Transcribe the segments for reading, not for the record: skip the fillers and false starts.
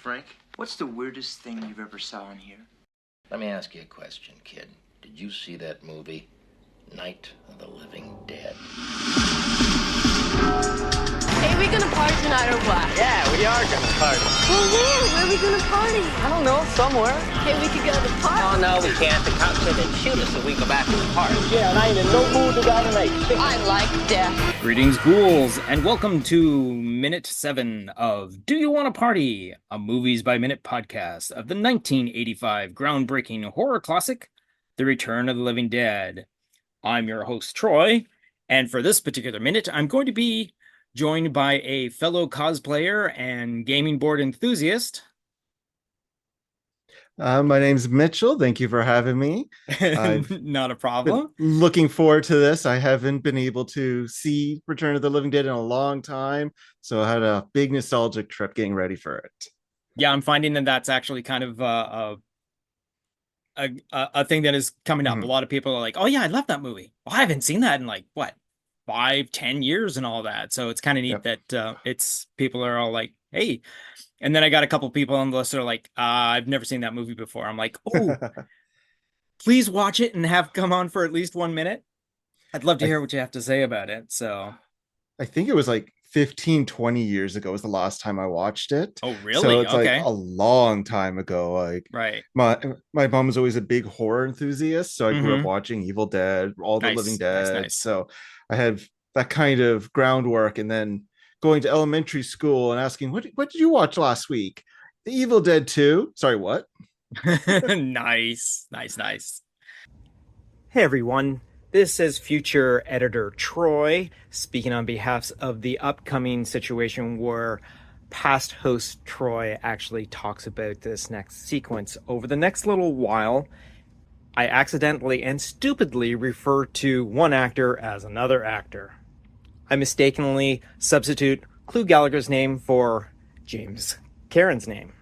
Frank. What's the weirdest thing you've ever saw in here? Let me ask you a question, kid. Did you see that movie, Night of the Living Dead? Hey, we gonna party tonight or what? Yeah, we are gonna party. Well, where are we gonna party? I don't know, somewhere. Hey, we could go to the park. Oh, no, we can't. The cops said they'd shoot us if we go back to the park. Yeah, and I ain't in no mood to die tonight. I like death. Greetings, ghouls, and welcome to Minute 7 of Do You Want to Party? A Movies by Minute podcast of the 1985 groundbreaking horror classic, The Return of the Living Dead. I'm your host, Troy, and for this particular minute, I'm going to be joined by a fellow cosplayer and gaming board enthusiast. My name's Mitchell. Thank you for having me. Not a problem. Looking forward to this. I haven't been able to see Return of the Living Dead in a long time, so I had a big nostalgic trip getting ready for it. Yeah, I'm finding that that's actually kind of a thing that is coming up. A lot of people are like, "Oh yeah, I love that movie." Well, I haven't seen that in like what 5-10 years and all that. So it's kind of neat that it's people are all like, "Hey." And then I got a couple people on the list that are like, I've never seen that movie before. I'm like, oh, please watch it and have come on for at least 1 minute. I'd love to hear what you have to say about it. So I think it was like 15-20 years ago was the last time I watched it. Oh, really? So it's okay. like a long time ago. Like, right. My mom was always a big horror enthusiast, so I grew up watching Evil Dead, all the Living Dead. Nice. So I had that kind of groundwork, and then going to elementary school and asking, what did you watch last week? The Evil Dead 2. Sorry, what? Nice. Hey, everyone. This is future editor Troy speaking on behalf of the upcoming situation where past host Troy actually talks about this next sequence. Over the next little while, I accidentally and stupidly refer to one actor as another actor. I mistakenly substitute Clu Gallagher's name for James Cameron's name.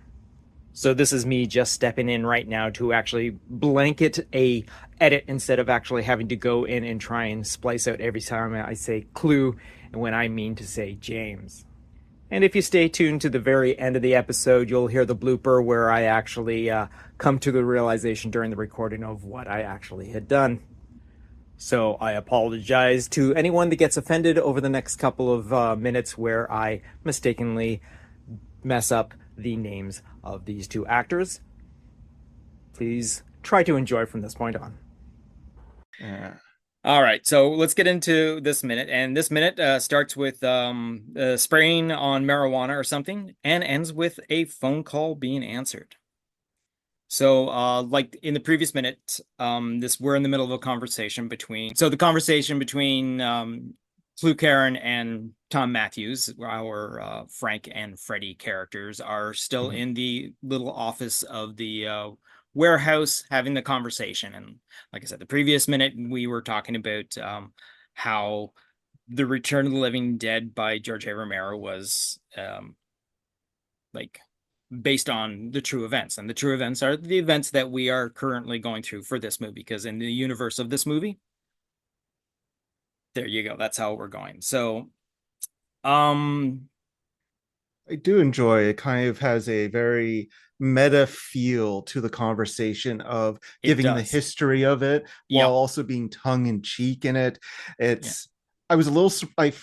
So this is me just stepping in right now to actually blanket a edit instead of actually having to go in and try and splice out every time I say Clu and when I mean to say James. And if you stay tuned to the very end of the episode, you'll hear the blooper where I actually come to the realization during the recording of what I actually had done. So I apologize to anyone that gets offended over the next couple of minutes where I mistakenly mess up the names of these two actors. Please try to enjoy from this point on. All right, so let's get into this minute. And this minute starts with spraying on marijuana or something and ends with a phone call being answered. So, like in the previous minute, we're in the middle of a conversation between. So the conversation between Clu Karen and Tom Matthews, our Frank and Freddie characters, are still in the little office of the warehouse having the conversation. And like I said, the previous minute we were talking about how the Return of the Living Dead by George A. Romero was based on the true events, and the true events are the events that we are currently going through for this movie, because in the universe of this movie, there you go, that's how we're going. So I do enjoy it. Kind of has a very meta feel to the conversation of giving the history of it while also being tongue-in-cheek in it. I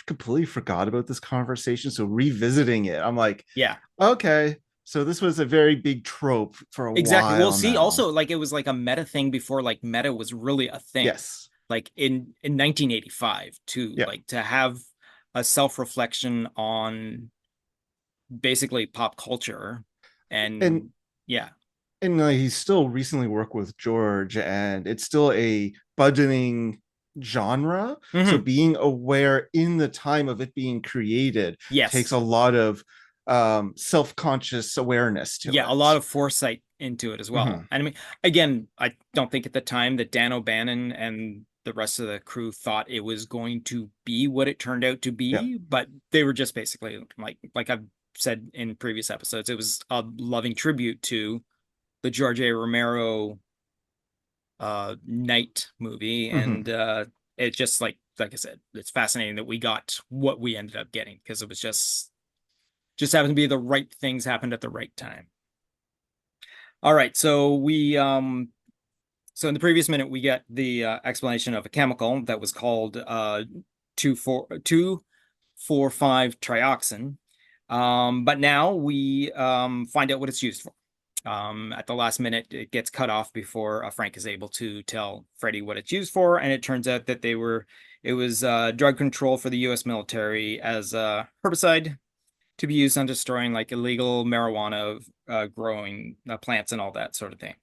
completely forgot about this conversation, so revisiting it, I'm like, okay. So this was a very big trope for a while. Exactly. Well, see, also, like, it was like a meta thing before, like, meta was really a thing. Yes. Like in 1985, too. Like, to have a self-reflection on basically pop culture. And he's still recently worked with George, and it's still a budgeting genre. So being aware in the time of it being created takes a lot of self-conscious awareness to it. A lot of foresight into it as well. And I mean, again, I don't think at the time that Dan O'Bannon and the rest of the crew thought it was going to be what it turned out to be, but they were just basically like I've said in previous episodes, it was a loving tribute to the George A. Romero Night movie. And it just like I said, it's fascinating that we got what we ended up getting, because it was just Just happened to be the right things happened at the right time. All right, so so in the previous minute we get the explanation of a chemical that was called 2,4,5 trioxin. But now we find out what it's used for. At the last minute, it gets cut off before Frank is able to tell Freddy what it's used for, and it turns out that it was drug control for the U.S. military as a herbicide to be used on destroying like illegal marijuana growing plants and all that sort of thing.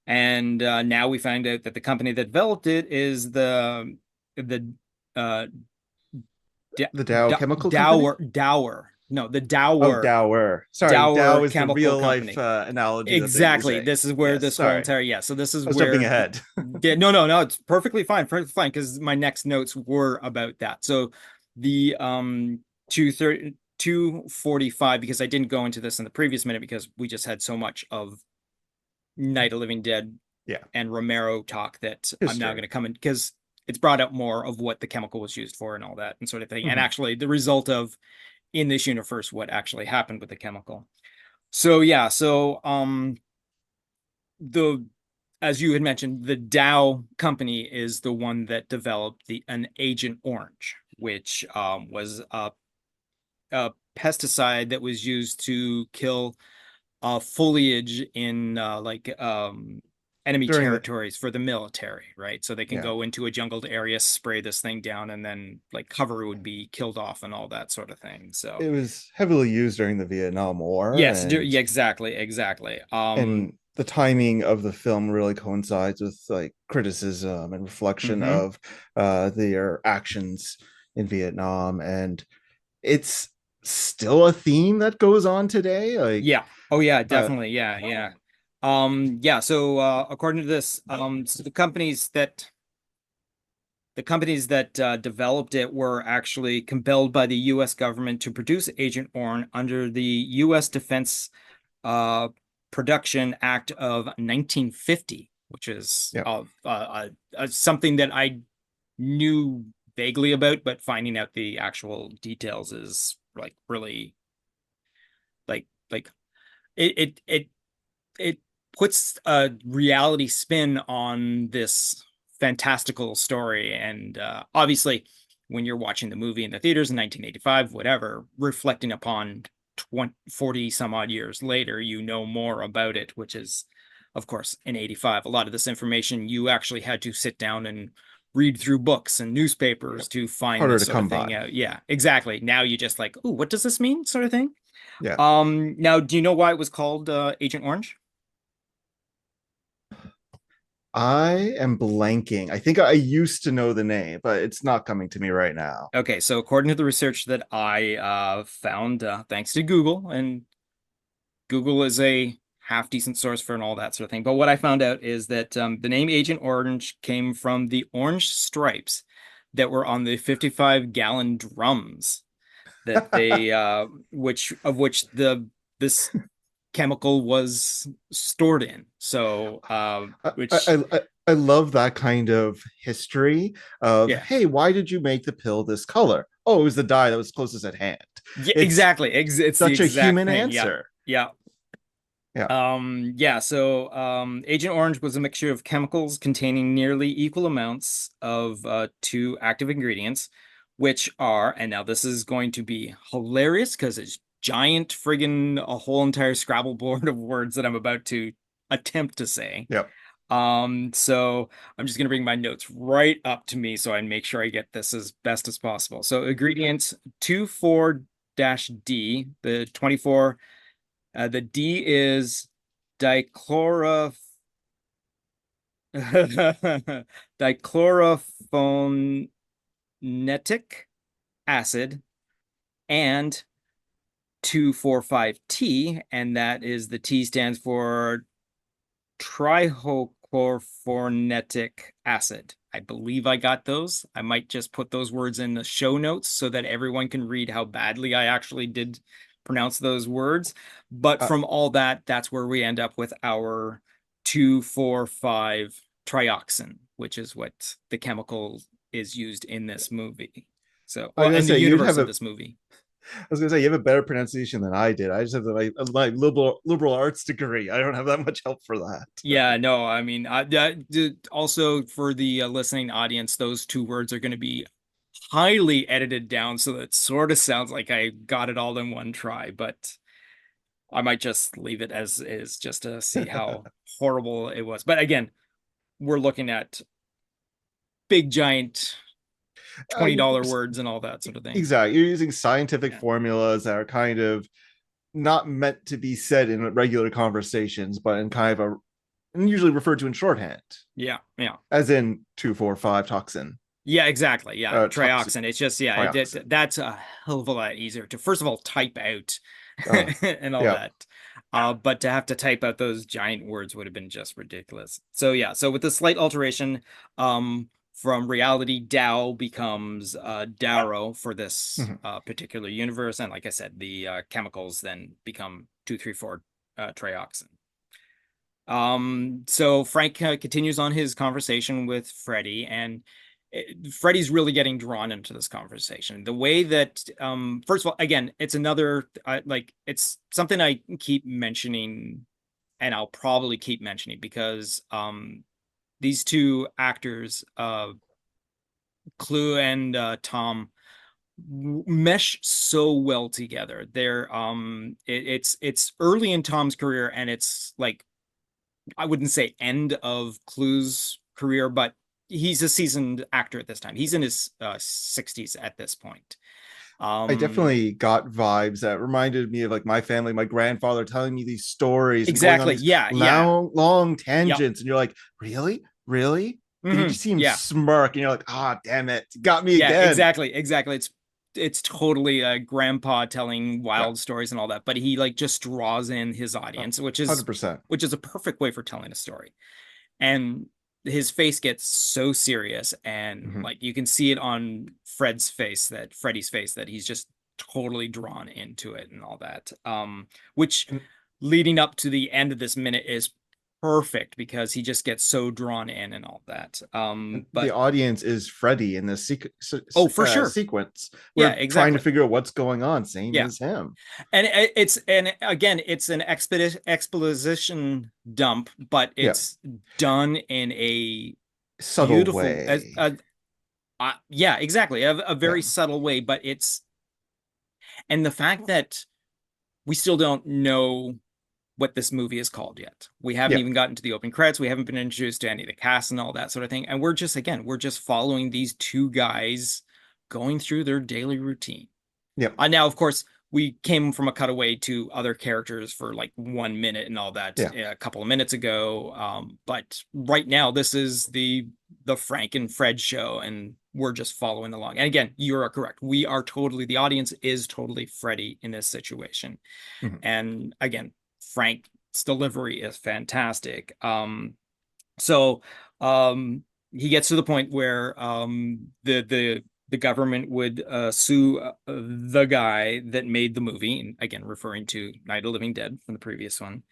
And now we find out that the company that developed it is the The Dow Chemical Company? Dower. No, the Oh, Dower. Dower. Sorry, Dower Dow is the Chemical real Company. life analogy. that they Exactly. use. This is where Yes, this whole sorry. entire So this is I was where jumping ahead. yeah, no, it's perfectly fine, because my next notes were about that. So the 245, because I didn't go into this in the previous minute because we just had so much of Night of Living Dead and Romero talk that I'm now going to come in because it's brought up more of what the chemical was used for and all that and sort of thing. And actually the result of in this universe, what actually happened with the chemical. So yeah, as you had mentioned, the Dow company is the one that developed an Agent Orange, which was a pesticide that was used to kill foliage in enemy territories for the military, right? So they can go into a jungled area, spray this thing down, and then like cover would be killed off and all that sort of thing. So it was heavily used during the Vietnam War. Yes, yeah, exactly. And the timing of the film really coincides with like criticism and reflection of their actions in Vietnam, and it's still a theme that goes on today. Like, oh yeah, definitely, yeah. So according to this, so the companies that developed it were actually compelled by the U.S. government to produce Agent Orange under the U.S. Defense Production Act of 1950, which is something that I knew vaguely about, but finding out the actual details is like really like it puts a reality spin on this fantastical story. And obviously when you're watching the movie in the theaters in 1985, whatever, reflecting upon 40 some odd years later, you know more about it, which is of course in 85 a lot of this information you actually had to sit down and read through books and newspapers to find harder this to sort come of thing by. out. Yeah, exactly. Now you just like, oh, what does this mean, sort of thing. Yeah. Now do you know why it was called Agent Orange? I am blanking. I think I used to know the name, but it's not coming to me right now. Okay, so according to the research that I found, thanks to Google, and Google is a half decent source for and all that sort of thing. But what I found out is that the name Agent Orange came from the orange stripes that were on the 55-gallon drums that they, which this chemical was stored in. So, which I love that kind of history of, hey, why did you make the pill this color? Oh, it was the dye that was closest at hand. Yeah, exactly. It's such a human thing. answer. Yeah. So Agent Orange was a mixture of chemicals containing nearly equal amounts of two active ingredients, which are, and now this is going to be hilarious because it's giant friggin' a whole entire Scrabble board of words that I'm about to attempt to say. So I'm just gonna bring my notes right up to me so I make sure I get this as best as possible. So ingredients 24-D, the 24, the D is dichlorophonic acid, and 2,4,5-T, and that is the T stands for trihochlorphonic acid. I believe I got those. I might just put those words in the show notes so that everyone can read how badly I actually did pronounce those words. But from all that, that's where we end up with our 2,4,5 trioxin, which is what the chemical is used in this movie. So, in the universe of this movie. I was gonna say you have a better pronunciation than I did. I just have like liberal arts degree. I don't have that much help for that. Yeah, no, I mean, also for the listening audience, those two words are going to be highly edited down so that it sort of sounds like I got it all in one try, but I might just leave it as is just to see how horrible it was. But again, we're looking at big giant $20 words and all that sort of thing. Exactly. You're using scientific formulas that are kind of not meant to be said in regular conversations, but in kind of and usually referred to in shorthand. Yeah, yeah. As in 2,4,5 toxin. Yeah, exactly. Yeah, trioxin. It's just, yeah, that's a hell of a lot easier to, first of all, type out and all that. But to have to type out those giant words would have been just ridiculous. So yeah, so with the slight alteration, from reality, Dow becomes Darrow for this particular universe, and like I said, the chemicals then become 2,3,4 trioxin. So Frank continues on his conversation with Freddy, and Freddy's really getting drawn into this conversation. The way that, first of all, again, it's another, like, it's something I keep mentioning, and I'll probably keep mentioning because these two actors, Clue and Tom, mesh so well together. They're it's early in Tom's career, and it's like, I wouldn't say end of Clue's career, but he's a seasoned actor at this time. He's in his 60s at this point. I definitely got vibes that reminded me of like my family, my grandfather telling me these stories. Exactly. Long tangents. And you're like, really? You just see him smirk and you're like, damn it. Got me again. Exactly. It's totally a grandpa telling wild stories and all that, but he like just draws in his audience, which is 100%, which is a perfect way for telling a story. And his face gets so serious, and like you can see it on Freddy's face that he's just totally drawn into it and all that. Which leading up to the end of this minute is perfect because he just gets so drawn in and all that. But the audience is Freddy in this for sure sequence. Exactly. Trying to figure out what's going on, same as him. And it's an exposition dump, but it's done in a subtle beautiful way. Exactly. A very subtle way, but and the fact that we still don't know what this movie is called yet. We haven't even gotten to the open credits. We haven't been introduced to any of the cast and all that sort of thing. And we're just following these two guys going through their daily routine. Now, of course, we came from a cutaway to other characters for like 1 minute and all that a couple of minutes ago. But right now, this is the Frank and Fred show, and we're just following along. And again, you are correct. The audience is totally Freddy in this situation. And again, Frank's delivery is fantastic. So he gets to the point where the government would sue the guy that made the movie, and again referring to Night of the Living Dead from the previous one,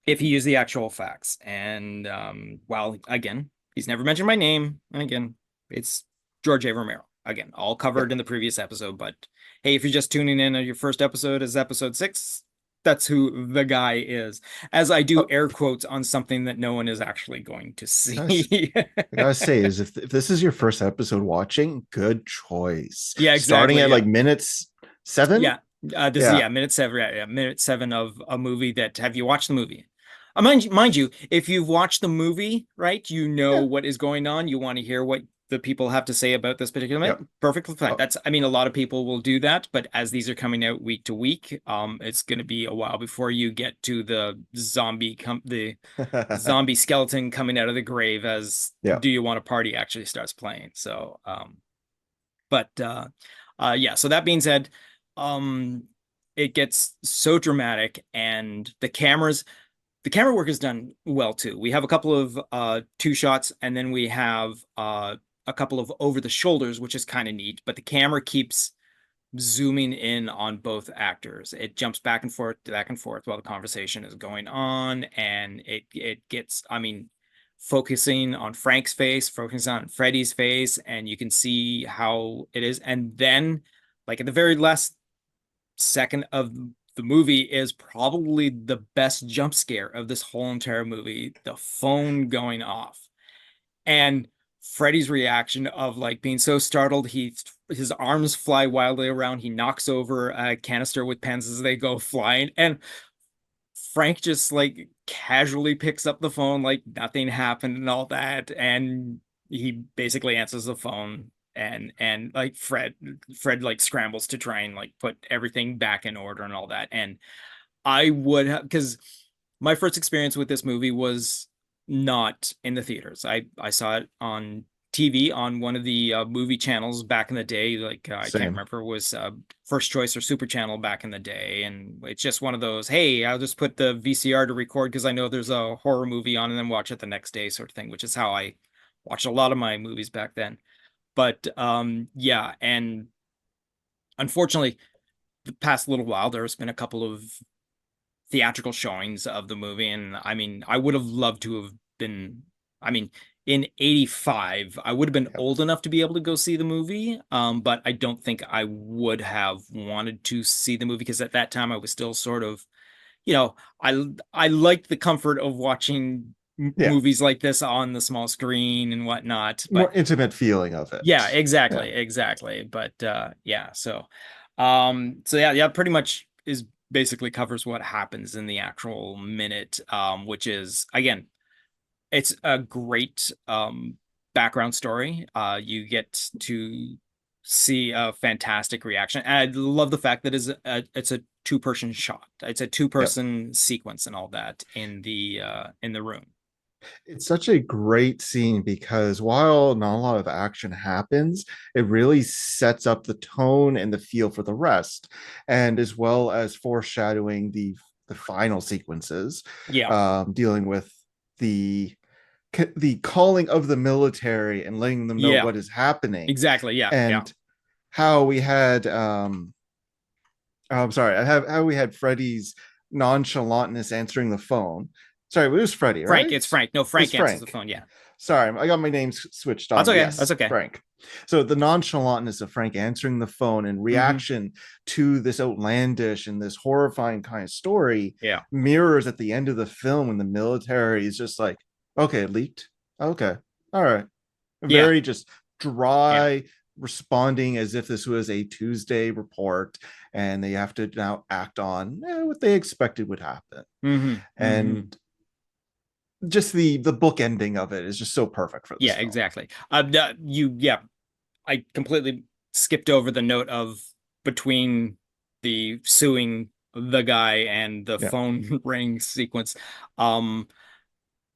if he used the actual facts. And while again he's never mentioned my name, and again it's George A. Romero, again all covered in the previous episode. But hey, if you're just tuning in on your first episode as episode 6, that's who the guy is, as I do air quotes on something that no one is actually going to see. I gotta say is if this is your first episode watching, good choice. Exactly. Starting at like minutes 7. This is minute 7. Minute 7 of a movie that, have you watched the movie? Mind you, if you've watched the movie, right, you know what is going on. You want to hear what the people have to say about this particular minute. Perfectly fine. A lot of people will do that, but as these are coming out week to week, it's going to be a while before you get to the zombie zombie skeleton coming out of the grave as Do You Want to Party actually starts playing. So so that being said, it gets so dramatic, and the camera work is done well too. We have a couple of 2 shots, and then we have a couple of over the shoulders, which is kind of neat, but the camera keeps zooming in on both actors. It jumps back and forth while the conversation is going on, and it gets, focusing on Frank's face, focusing on Freddy's face, and you can see how it is. And then like at the very last second of the movie is probably the best jump scare of this whole entire movie, the phone going off. And Freddy's reaction of like being so startled, his arms fly wildly around. He knocks over a canister with pens as they go flying, and Frank just like casually picks up the phone like nothing happened and all that, and he basically answers the phone, and like Fred like scrambles to try and like put everything back in order and all that. And I would have, because my first experience with this movie was not in the theaters. I saw it on TV on one of the movie channels back in the day. Like I can't remember, it was First Choice or Super Channel back in the day. And it's just one of those, hey, I'll just put the VCR to record because I know there's a horror movie on and then watch it the next day sort of thing, which is how I watched a lot of my movies back then. But yeah, and unfortunately, the past little while, there's been a couple of theatrical showings of the movie. And I mean, I would have loved to have been, I mean, in 85, I would have been old enough to be able to go see the movie. But I don't think I would have wanted to see the movie because at that time I was still sort of, you know, I liked the comfort of watching movies like this on the small screen and whatnot. But more intimate feeling of it. Yeah, exactly. But yeah, so yeah, pretty much is basically covers what happens in the actual minute, which is, again, it's a great background story. You get to see a fantastic reaction. And I love the fact that it's a two-person shot. It's a two-person sequence and all that in the room. It's such a great scene because while not a lot of action happens, it really sets up the tone and the feel for the rest, and as well as foreshadowing the final sequences. Dealing with the calling of the military and letting them know what is happening. Exactly. And how we had how we had Freddy's nonchalantness answering the phone. Sorry, it was Freddy, right? Frank, it's Frank. No, Frank answers the phone, yeah. Sorry, I got my names switched on. That's okay, yes, that's okay. Frank. So the nonchalantness of Frank answering the phone in reaction to this outlandish and this horrifying kind of story mirrors at the end of the film when the military is just like, okay, it leaked. Okay, all right. Very just dry, responding as if this was a Tuesday report and they have to now act on what they expected would happen. And just the book ending of it is just so perfect for this film. Exactly. I completely skipped over the note of between the suing the guy and the phone ring sequence.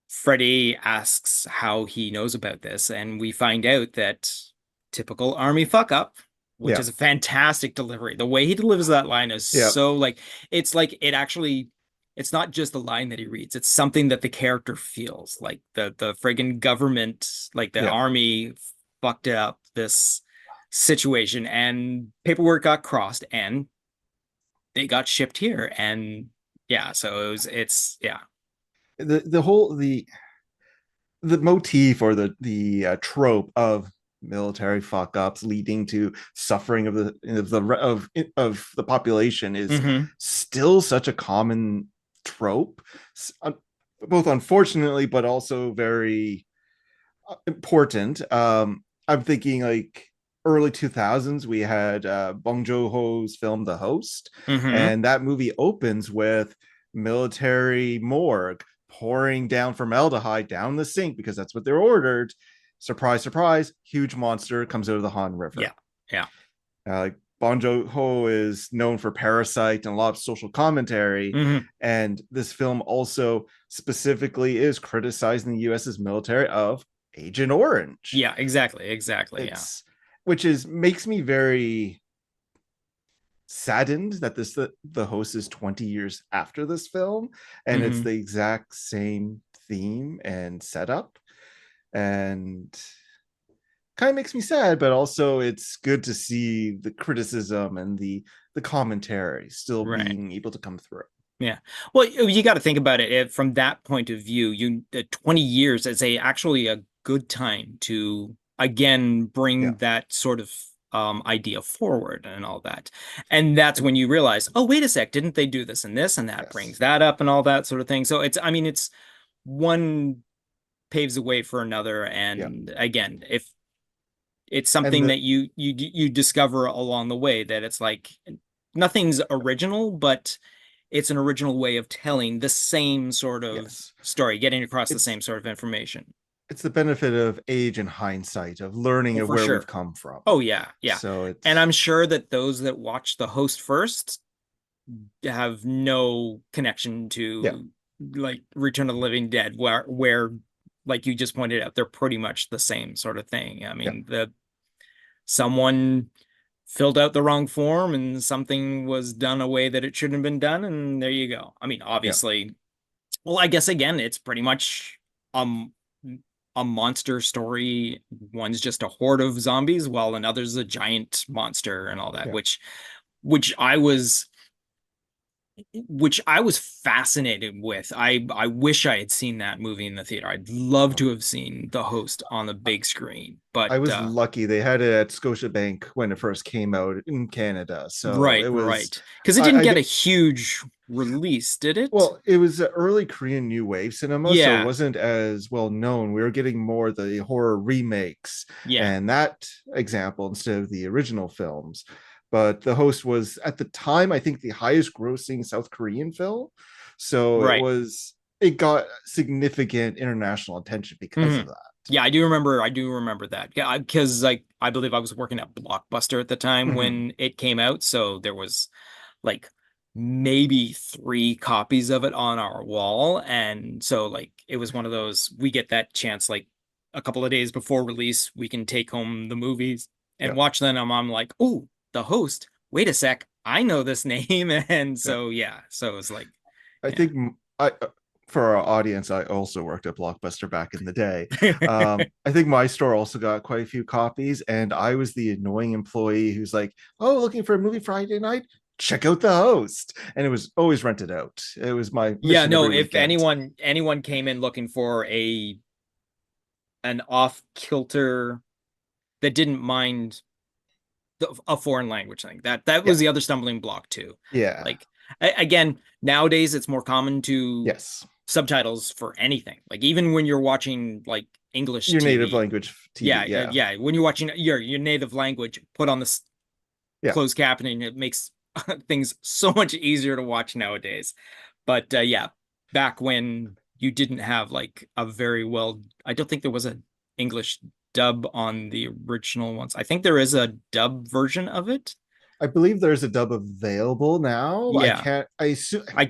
Freddy asks how he knows about this, and we find out that typical army fuck up, which is a fantastic delivery. The way he delivers that line is so like it's not just a line that he reads, it's something that the character feels. Like the friggin' government, like the army fucked up this situation and paperwork got crossed and they got shipped here. And so it's the whole the motif or the trope of military fuck ups leading to suffering of the population is still such a common trope, both unfortunately but also very important. I'm thinking like early 2000s we had Bong Joon-ho's film The Host, and that movie opens with military morgue pouring down formaldehyde down the sink because that's what they're ordered. Surprise, surprise, huge monster comes out of the Han River. Bong Joon-ho is known for Parasite and a lot of social commentary, and this film also specifically is criticizing the US's military of Agent Orange. Exactly. Which makes me very saddened that the Host is 20 years after this film, and it's the exact same theme and setup, and kind of makes me sad, but also it's good to see the criticism and the commentary still being able to come through. Well, you got to think about it from that point of view. 20 years is actually a good time to again bring that sort of idea forward and all that. And that's when you realize, oh, wait a sec, didn't they do this and this? And that brings that up and all that sort of thing. So it's one paves the way for another. And again, if it's something that you discover along the way, that it's like nothing's original, but it's an original way of telling the same sort of story, getting across the same sort of information. It's the benefit of age and hindsight, of learning of where we've come from. Oh yeah. So and I'm sure that those that watch the host first have no connection to like Return of the Living Dead, where like you just pointed out, they're pretty much the same sort of thing. I mean, someone filled out the wrong form and something was done a way that it shouldn't have been done, and there you go. I mean, obviously, well, I guess again, it's pretty much a monster story. One's just a horde of zombies, while another's a giant monster and all that, which I was fascinated with. I wish I had seen that movie in the theater. I'd love to have seen The Host on the big screen, but I was lucky they had it at Scotiabank when it first came out in Canada. So it was because it didn't get a huge release, did it? Well, it was early Korean new wave cinema, so it wasn't as well known. We were getting more the horror remakes, and that example instead of the original films. But The Host was at the time, I think, the highest grossing South Korean film. So it got significant international attention because of that. Yeah, I do remember that. Yeah, because like I believe I was working at Blockbuster at the time when it came out, so there was like maybe 3 copies of it on our wall, and so like it was one of those, we get that chance like a couple of days before release, we can take home the movies and watch them. I'm like, oh, The Host, wait a sec, I know this name. And so so it was like, I think for our audience, I also worked at Blockbuster back in the day. I think my store also got quite a few copies, and I was the annoying employee who's like, oh, looking for a movie Friday night? Check out The Host. And it was always rented out. It was my if anyone came in looking for an off-kilter that didn't mind a foreign language thing, that was the other stumbling block too. Like again, nowadays it's more common to subtitles for anything, like even when you're watching like English your TV, native language TV, when you're watching your native language, put on this closed captioning, it makes things so much easier to watch nowadays. But back when you didn't have like a very well, I don't think there was an English dub on the original ones. I think there is a dub version of it. I believe there's a dub available now. I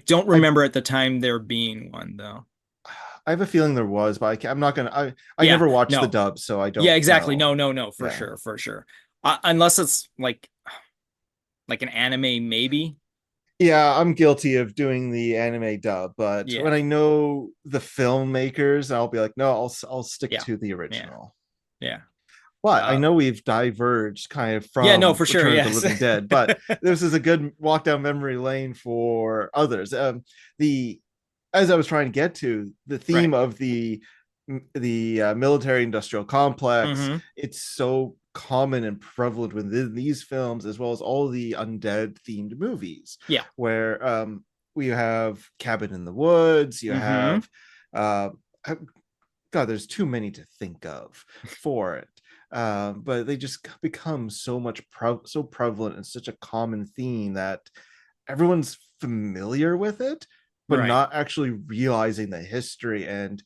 don't remember at the time there being one though. I have a feeling there was, but I'm not gonna. I never watched the dub, so I don't. Yeah, exactly. Know. No, for sure. Unless it's like an anime, maybe. Yeah, I'm guilty of doing the anime dub, but when I know the filmmakers, I'll be like, no, I'll stick to the original. But I know we've diverged kind of from for sure, Return of the Living Dead, but this is a good walk down memory lane for others. As I was trying to get to, the theme of the military industrial complex, it's so common and prevalent within these films, as well as all the undead themed movies. Where we have Cabin in the Woods, you have God, there's too many to think of for it. But they just become so prevalent and such a common theme that everyone's familiar with it, but not actually realizing the history and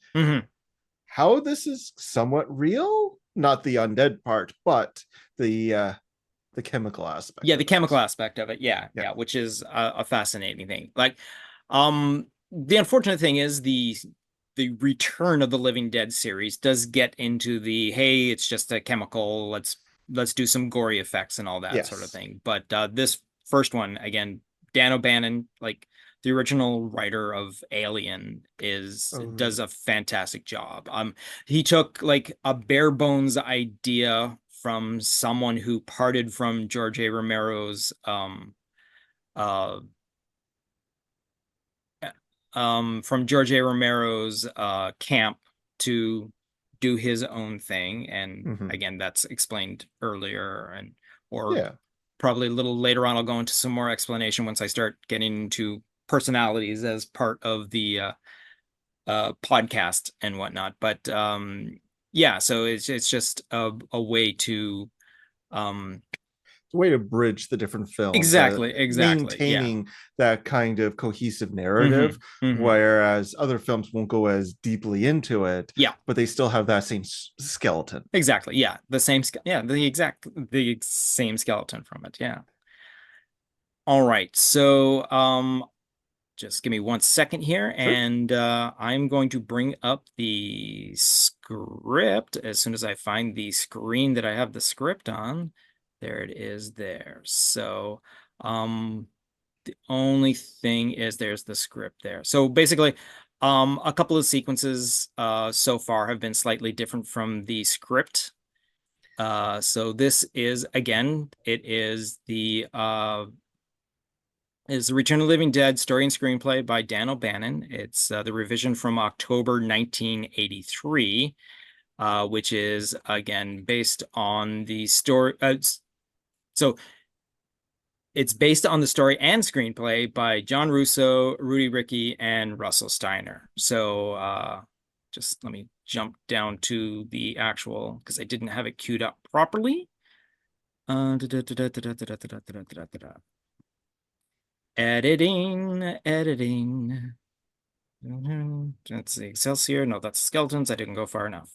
how this is somewhat real. Not the undead part, but the chemical aspect. The chemical aspect of it. Which is a fascinating thing. Like, the unfortunate thing is the Return of the Living Dead series does get into the, hey, it's just a chemical, let's do some gory effects and all that sort of thing. But this first one, again, Dan O'Bannon, like the original writer of Alien, does a fantastic job. He took like a bare bones idea from someone who parted from George A. Romero's camp to do his own thing. And again, that's explained earlier. And or Yeah. probably a little later on, I'll go into some more explanation once I start getting into personalities as part of the podcast and whatnot. But yeah, so it's just a way to It's a way to bridge the different films, exactly, yeah, maintaining that kind of cohesive narrative, whereas other films won't go as deeply into it. Yeah, but they still have that same skeleton. Exactly. Yeah, the same. The same skeleton from it. Yeah. All right. So just give me 1 second here, Sure. and I'm going to bring up the script as soon as I find the screen that I have the script on. There it is there. So the only thing is there's the script there. So basically, a couple of sequences so far have been slightly different from the script. So this is, again, it is the Return of the Living Dead story and screenplay by Dan O'Bannon. It's the revision from October 1983, which is, again, based on the story. So it's based on the story and screenplay by John Russo, Rudy Rickey, and Russell Steiner. So just let me jump down to the actual, because I didn't have it queued up properly. Editing. That's the Excelsior. No, that's skeletons. I didn't go far enough.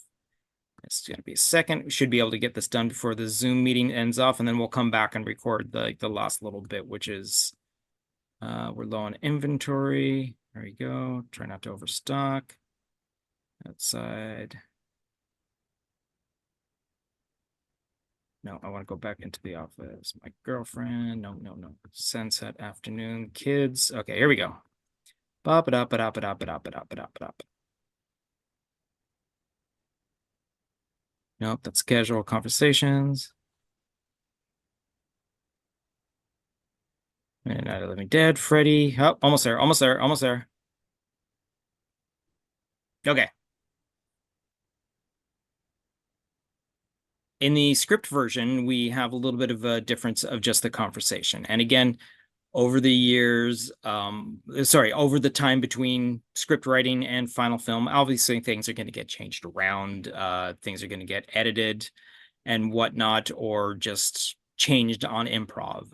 It's going to be a second. We should be able to get this done before the Zoom meeting ends off, and then we'll come back and record the last little bit, which is we're low on inventory. There we go. Try not to overstock. Outside. No, I want to go back into the office. My girlfriend. No. Sunset afternoon. Kids. Okay, here we go. Bop it up. Nope, that's casual conversations. And Night of the Living Dead, Freddy. Oh, almost there. Okay. In the script version, we have a little bit of a difference of just the conversation. And again, over the years, over the time between script writing and final film, obviously things are going to get changed around. Things are going to get edited and whatnot, or just changed on improv.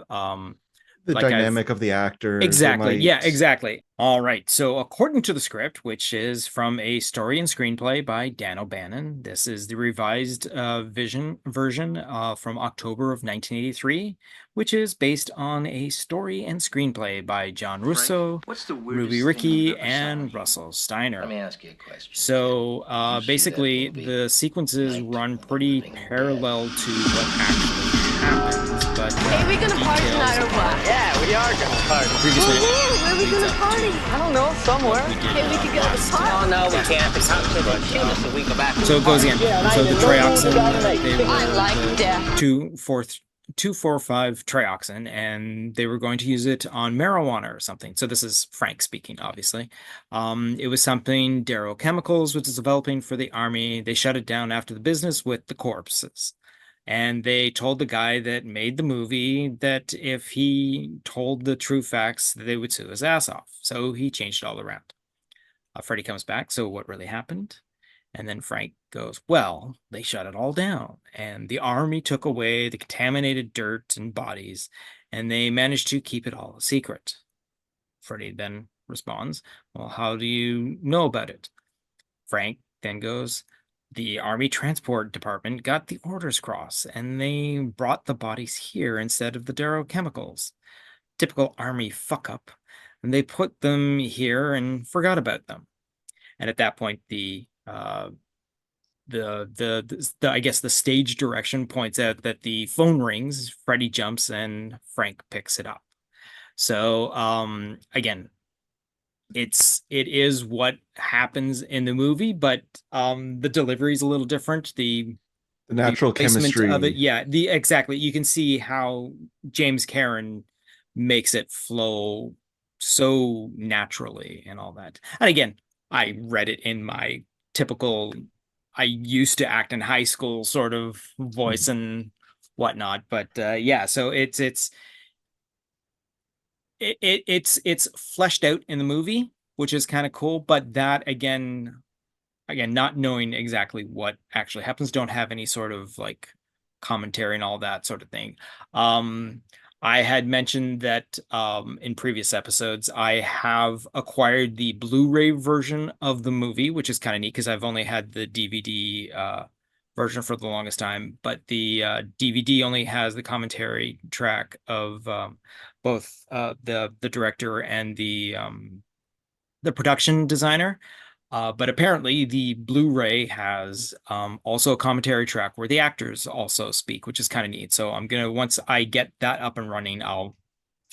The dynamic of the actors. Exactly. Yeah, exactly. All right. So according to the script, which is from a story and screenplay by Dan O'Bannon, this is the revised version from October of 1983, which is based on a story and screenplay by John Russo, Ruby Rickey, and Russell Steiner. Let me ask you a question. So basically, the sequences run pretty parallel to what actually happens. But hey, we gonna party tonight or what? Yeah, we are gonna party. Where are we gonna party? I don't know, somewhere. Hey, we could go to the park. Oh, no, we can't. The cops are going to shoot us if we go back. So it goes again. So the trioxin, I like death. 2,4,5 trioxin, and they were going to use it on marijuana or something. So this is Frank speaking, obviously. It was something Darrow Chemicals was developing for the army. They shut it down after the business with the corpses. And they told the guy that made the movie that if he told the true facts, they would sue his ass off. So he changed it all around. Freddy comes back. So what really happened? And then Frank goes, well, they shut it all down. And the army took away the contaminated dirt and bodies, and they managed to keep it all a secret. Freddy then responds, well, how do you know about it? Frank then goes, the Army Transport Department got the orders crossed, and they brought the bodies here instead of the Darrow Chemicals. Typical Army fuck-up. And they put them here and forgot about them. And at that point, I guess the stage direction points out that the phone rings, Freddy jumps, and Frank picks it up. So, again, it is what happens in the movie, but the delivery is a little different. The natural chemistry of it, yeah, exactly. You can see how James Caron makes it flow so naturally and all that. And again, I read it in my typical, I used to act in high school sort of voice, and whatnot. But yeah, so it's fleshed out in the movie, which is kind of cool. But that again, not knowing exactly what actually happens, don't have any sort of like commentary and all that sort of thing. Um, I had mentioned that in previous episodes, I have acquired the Blu-ray version of the movie, which is kind of neat because I've only had the DVD version for the longest time. But the DVD only has the commentary track of both the director and the production designer. But apparently the Blu-ray has also a commentary track where the actors also speak, which is kind of neat. So once I get that up and running, I'll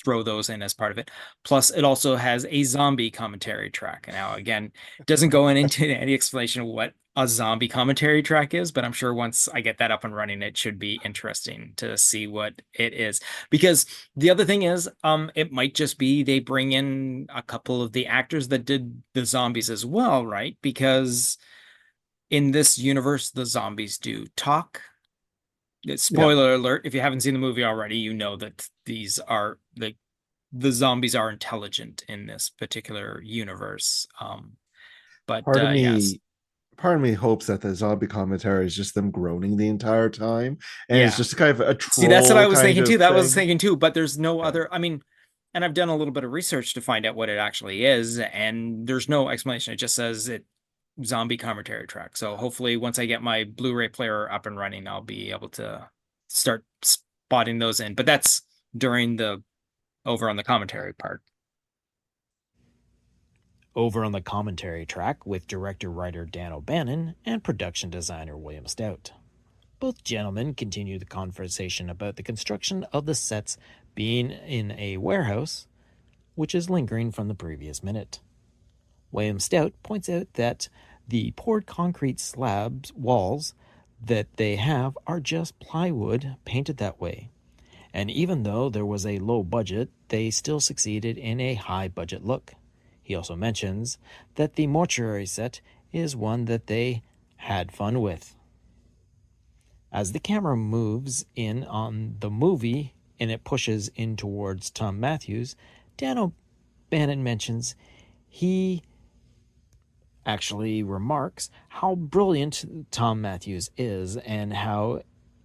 throw those in as part of it. Plus, it also has a zombie commentary track. Now, again, it doesn't go into any explanation of what a zombie commentary track is, but I'm sure once I get that up and running, it should be interesting to see what it is. Because the other thing is, it might just be they bring in a couple of the actors that did the zombies as well, right? Because in this universe, the zombies do talk. Spoiler alert, if you haven't seen the movie already, you know that these are the zombies are intelligent in this particular universe. But Part of yes. me part of me hopes that the zombie commentary is just them groaning the entire time, and it's Yeah. just kind of a See, that's what I troll was kind thinking too. of That was thing. thinking too, but there's no Yeah. other, I mean, and I've done a little bit of research to find out what it actually is, and there's no explanation. It just says it zombie commentary track. So hopefully once I get my Blu-ray player up and running, I'll be able to start spotting those in. But that's during the over on the commentary part. Over on the commentary track with director-writer Dan O'Bannon and production designer William Stout. Both gentlemen continue the conversation about the construction of the sets being in a warehouse, which is lingering from the previous minute. William Stout points out that the poured concrete slabs walls that they have are just plywood painted that way. And even though there was a low budget, they still succeeded in a high budget look. He also mentions that the mortuary set is one that they had fun with. As the camera moves in on the movie and it pushes in towards Tom Matthews, Dan O'Bannon mentions he actually remarks how brilliant Tom Matthews is and how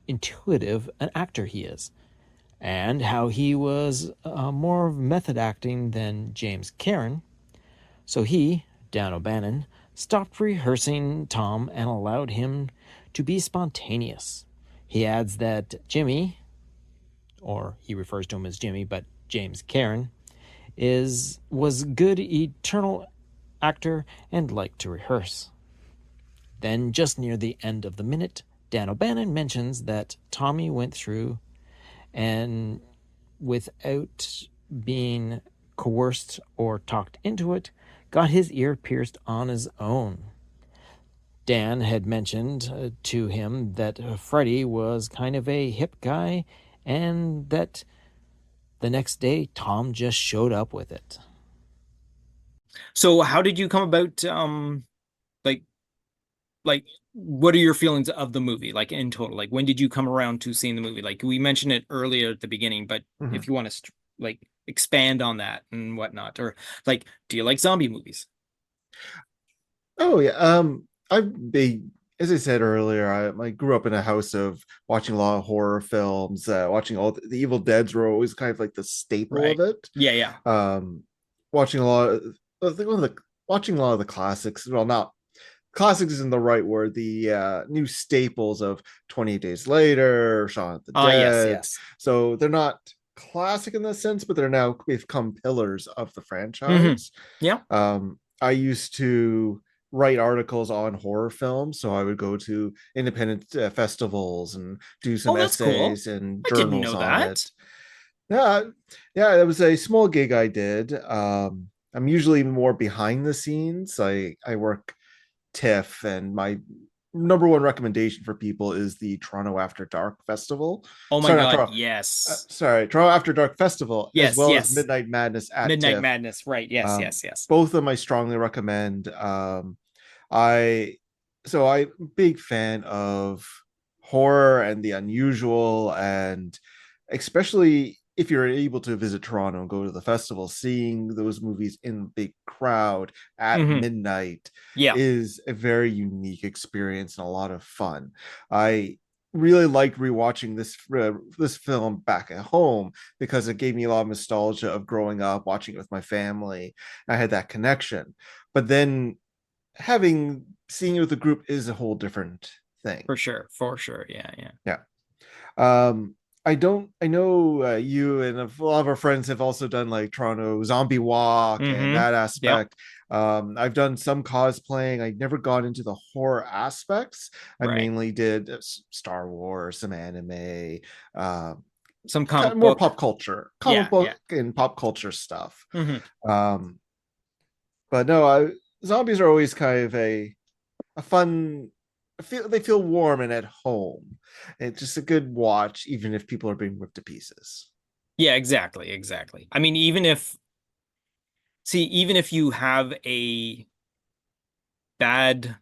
intuitive an actor he is, and how he was more of method acting than James Karen. So he, Dan O'Bannon, stopped rehearsing Tom and allowed him to be spontaneous. He adds that Jimmy, or he refers to him as Jimmy, but James Karen, was good eternal actor and liked to rehearse. Then, just near the end of the minute, Dan O'Bannon mentions that Tommy went through and, without being coerced or talked into it, got his ear pierced on his own. Dan had mentioned to him that Freddie was kind of a hip guy, and that the next day Tom just showed up with it. So how did you come about like like what are your feelings of the movie like in total? Like when did you come around to seeing the movie? Like we mentioned it earlier at the beginning, but if you want to like expand on that and whatnot, or like do you like zombie movies? Oh yeah. As I said earlier, I grew up in a house of watching a lot of horror films. Watching all the Evil Deads were always kind of like the staple of it. Yeah. Watching a lot of, I think one of the watching a lot of the classics. Well, not classics isn't the right word. The new staples of 28 Days Later, Shaun of the Dead. Yes. So they're not classic in that sense, but they're now become pillars of the franchise. Yeah. I used to write articles on horror films, so I would go to independent festivals and do some essays and I didn't journals know on that. it. Yeah, it was a small gig I did. I'm usually more behind the scenes. I work TIFF, and my number one recommendation for people is the Toronto After Dark Festival. Oh my God, yes. Toronto After Dark Festival, Yes, as well yes. as Midnight Madness at Midnight TIFF. Madness, right? Yes. Both of them I strongly recommend. I'm big fan of horror and the unusual, and especially if you're able to visit Toronto and go to the festival, seeing those movies in a big crowd at midnight is a very unique experience and a lot of fun. I really liked rewatching this film back at home because it gave me a lot of nostalgia of growing up watching it with my family. I had that connection, but then seeing it with the group is a whole different thing. For sure. Yeah. I know you and a lot of our friends have also done like Toronto Zombie Walk and that aspect. I've done some cosplaying. I never got into the horror aspects. I mainly did Star Wars, some anime, some comic more book. pop culture, comic book and pop culture stuff. But no, zombies are always kind of a fun. They feel warm and at home. It's just a good watch, even if people are being ripped to pieces. Yeah, exactly. I mean, even if you have a bad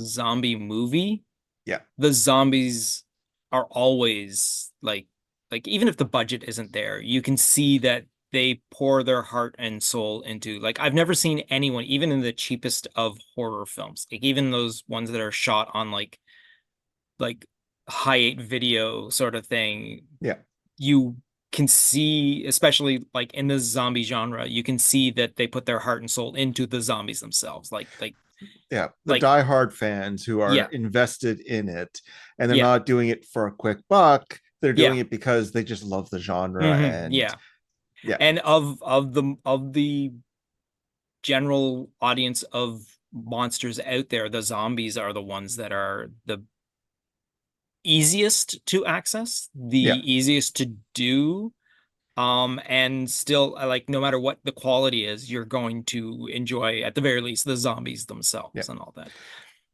zombie movie, the zombies are always like even if the budget isn't there, you can see that they pour their heart and soul into, like, I've never seen anyone, even in the cheapest of horror films, like even those ones that are shot on like high-8 video sort of thing. You can see, especially like in the zombie genre, you can see that they put their heart and soul into the zombies themselves. The diehard fans who are invested in it, and they're not doing it for a quick buck. They're doing it because they just love the genre. And of the general audience of monsters out there, the zombies are the ones that are the easiest to access, the easiest to do, and still, like, no matter what the quality is, you're going to enjoy at the very least the zombies themselves and all that.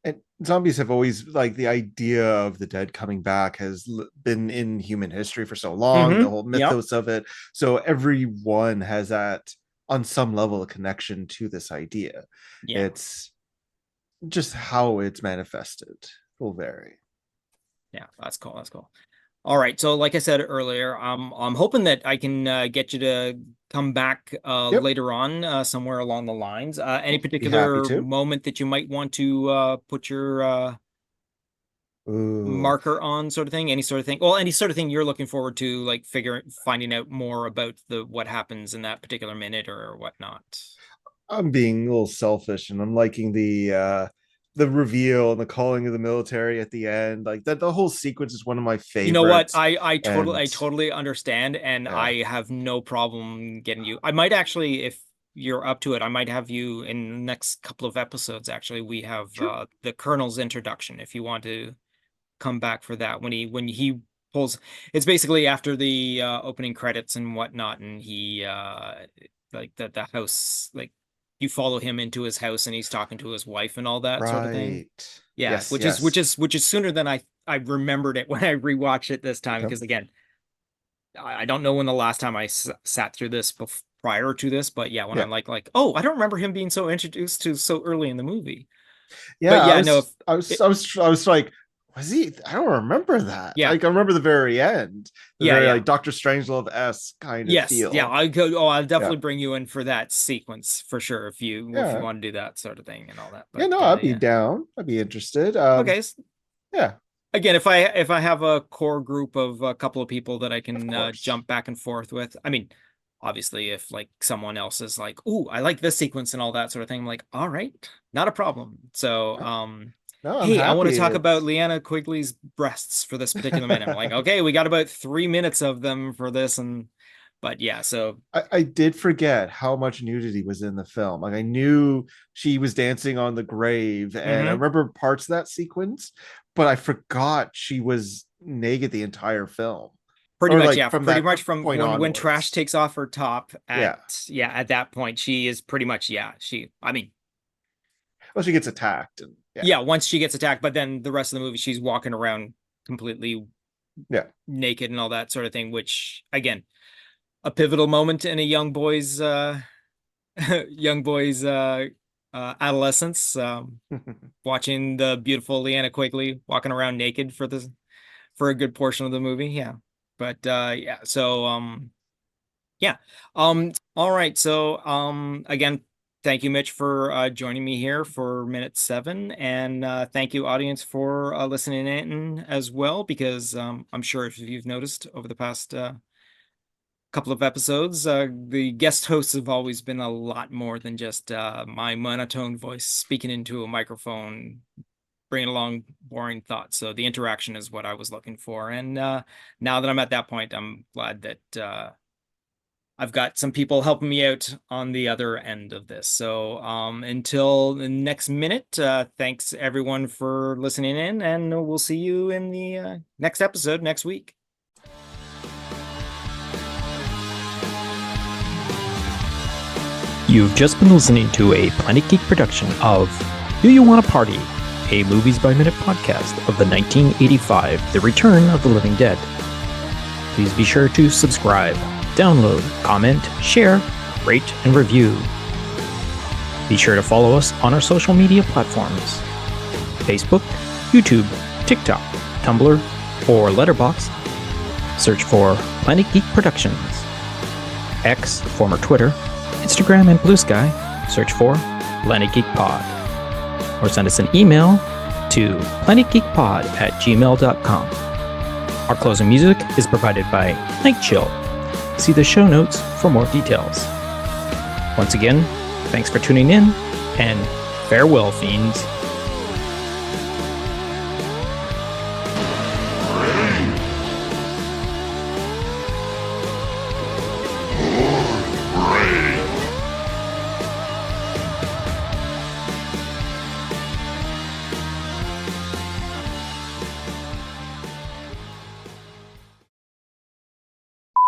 And zombies have always, like, the idea of the dead coming back has been in human history for so long, the whole mythos of it. So everyone has that on some level a connection to this idea. It's just how it's manifested will vary. Yeah, that's cool. All right, so like I said earlier, I'm hoping that I can get you to come back later on, somewhere along the lines. Any particular moment that you might want to put your marker on, sort of thing? Any sort of thing? Well, any sort of thing you're looking forward to, like finding out more about what happens in that particular minute or whatnot. I'm being a little selfish, and I'm liking the reveal and the calling of the military at the end. Like that, the whole sequence is one of my favorites. You know what? I totally understand, and I have no problem getting you. I might actually, if you're up to it, I might have you in the next couple of episodes. Actually, we have the Colonel's introduction. If you want to come back for that, when he pulls, it's basically after the opening credits and whatnot, and he like the house, like, you follow him into his house and he's talking to his wife and all that sort of thing. Yeah, which is sooner than I remembered it when I rewatched it this time, because again, I don't know when the last time I sat through this prior to this, but when I'm like, oh, I don't remember him being so introduced to so early in the movie. I was like, was he? I don't remember that. Like, I remember the very end. Very, like, Dr. Strangelove-esque kind of feel. I'll definitely bring you in for that sequence for sure if you want to do that sort of thing and all that. But, I'd be down. I'd be interested. Okay. Yeah. Again, if I have a core group of a couple of people that I can jump back and forth with, I mean, obviously, if like someone else is like, "Ooh, I like this sequence" and all that sort of thing, I'm like, all right, not a problem. So, hey, I want to talk about Leanna Quigley's breasts for this particular minute. I'm like, okay, we got about 3 minutes of them for this, but so I did forget how much nudity was in the film. Like, I knew she was dancing on the grave, and I remember parts of that sequence, but I forgot she was naked the entire film. Pretty much from when Trash takes off her top at that point, she is pretty much well, she gets attacked and once she gets attacked, but then the rest of the movie she's walking around completely naked and all that sort of thing, which, again, a pivotal moment in a young boy's adolescence, watching the beautiful Leanna Quigley walking around naked for for a good portion of the movie. Yeah. But yeah, so yeah. All right. So again, thank you, Mitch, for joining me here for minute 7, and thank you, audience, for listening in as well, because I'm sure if you've noticed over the past couple of episodes, the guest hosts have always been a lot more than just my monotone voice speaking into a microphone, bringing along boring thoughts. So the interaction is what I was looking for. And now that I'm at that point, I'm glad that I've got some people helping me out on the other end of this. So until the next minute, thanks everyone for listening in, and we'll see you in the next episode next week. You've just been listening to a Planet Geek production of Do You Want a Party? A Movies by Minute podcast of the 1985 The Return of the Living Dead. Please be sure to subscribe, download, comment, share, rate, and review. Be sure to follow us on our social media platforms: Facebook, YouTube, TikTok, Tumblr, or Letterboxd. Search for Planet Geek Productions. X, former Twitter, Instagram, and Blue Sky, search for Planet Geek Pod. Or send us an email to planetgeekpod@gmail.com. Our closing music is provided by Night Chill. See the show notes for more details. Once again, thanks for tuning in, and farewell, fiends.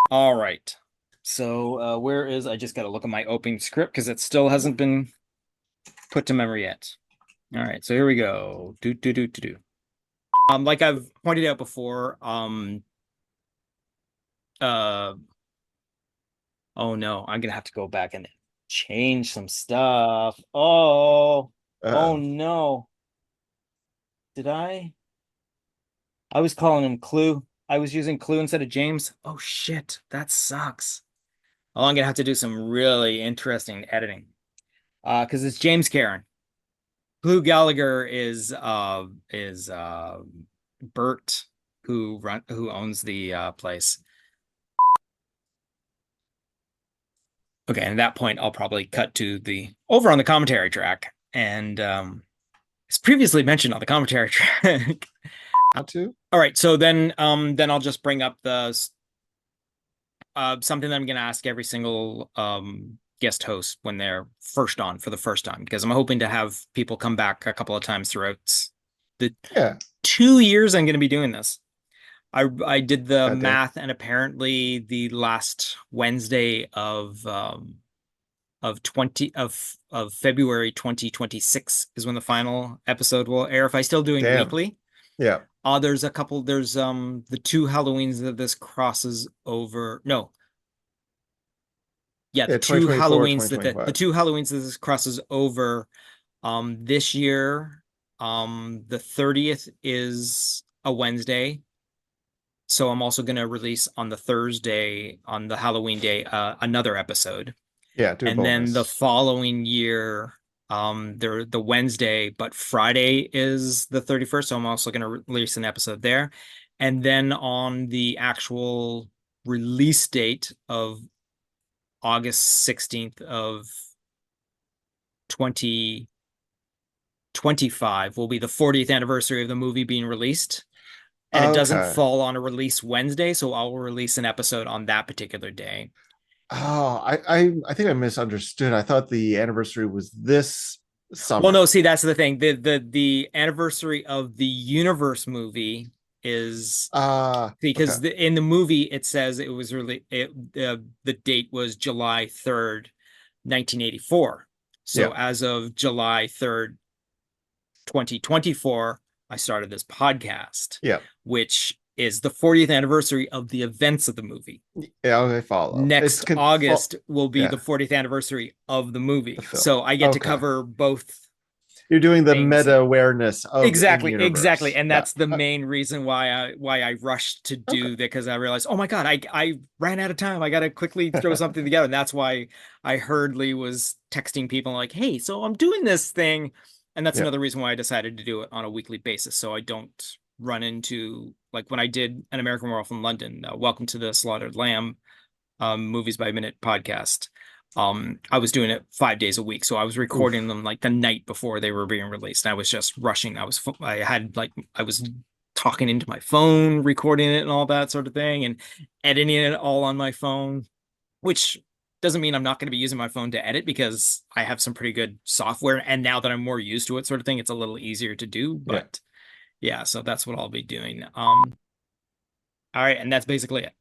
All right. So where is, I just got to look at my opening script because it still hasn't been put to memory yet. All right, so here we go. Like I've pointed out before, oh no, I'm gonna have to go back and change some stuff. Oh no. Did I was calling him Clue. I was using Clue instead of James. Oh shit, that sucks. Oh, I'm gonna have to do some really interesting editing. Because it's James Karen. Clue Gallagher is Bert, who owns the place. Okay, and at that point I'll probably cut to the over on the commentary track, and it's previously mentioned on the commentary track. How to? All right, so then I'll just bring up the something that I'm going to ask every single guest host when they're first on for the first time, because I'm hoping to have people come back a couple of times throughout the 2 years I'm going to be doing this. I did the math, and apparently the last Wednesday of February 2026 is when the final episode will air. If I still doing weekly. Yeah. There's the 2 Halloweens that this crosses over. No. Yeah, the 2 Halloweens the 2 Halloweens that this crosses over. This year, the 30th is a Wednesday. So I'm also going to release on the Thursday, on the Halloween day, another episode. Yeah, and then the following year, the Wednesday, but Friday is the 31st. So I'm also going to release an episode there. And then on the actual release date of August 16th of 2025 will be the 40th anniversary of the movie being released. And it doesn't fall on a release Wednesday, so I'll release an episode on that particular day. Oh, I think I misunderstood. I thought the anniversary was this summer. Well, no, see, that's the thing. The anniversary of the Universe movie is because in the movie it says it was really the date was July 3rd, 1984. So as of July 3rd, 2024, I started this podcast. Yeah. Which is the 40th anniversary of the events of the movie. Yeah, I follow. Next August will be the 40th anniversary of the movie. So I get to cover both You're doing the things. meta awareness of Exactly, in-universe. exactly, and that's Yeah. the main reason why I rushed to do that, because I realized, oh my god, I ran out of time. I gotta quickly throw something together, and that's why I hurriedly was texting people like, hey, so I'm doing this thing, and that's another reason why I decided to do it on a weekly basis, so I don't run into, like when I did An American Werewolf in London, Welcome to the Slaughtered Lamb, Movies by Minute podcast. I was doing it 5 days a week, so I was recording them like the night before they were being released. And I was just rushing. I was talking into my phone, recording it and all that sort of thing, and editing it all on my phone, which doesn't mean I'm not going to be using my phone to edit, because I have some pretty good software. And now that I'm more used to it, sort of thing, it's a little easier to do. But yeah, so that's what I'll be doing. All right, and that's basically it.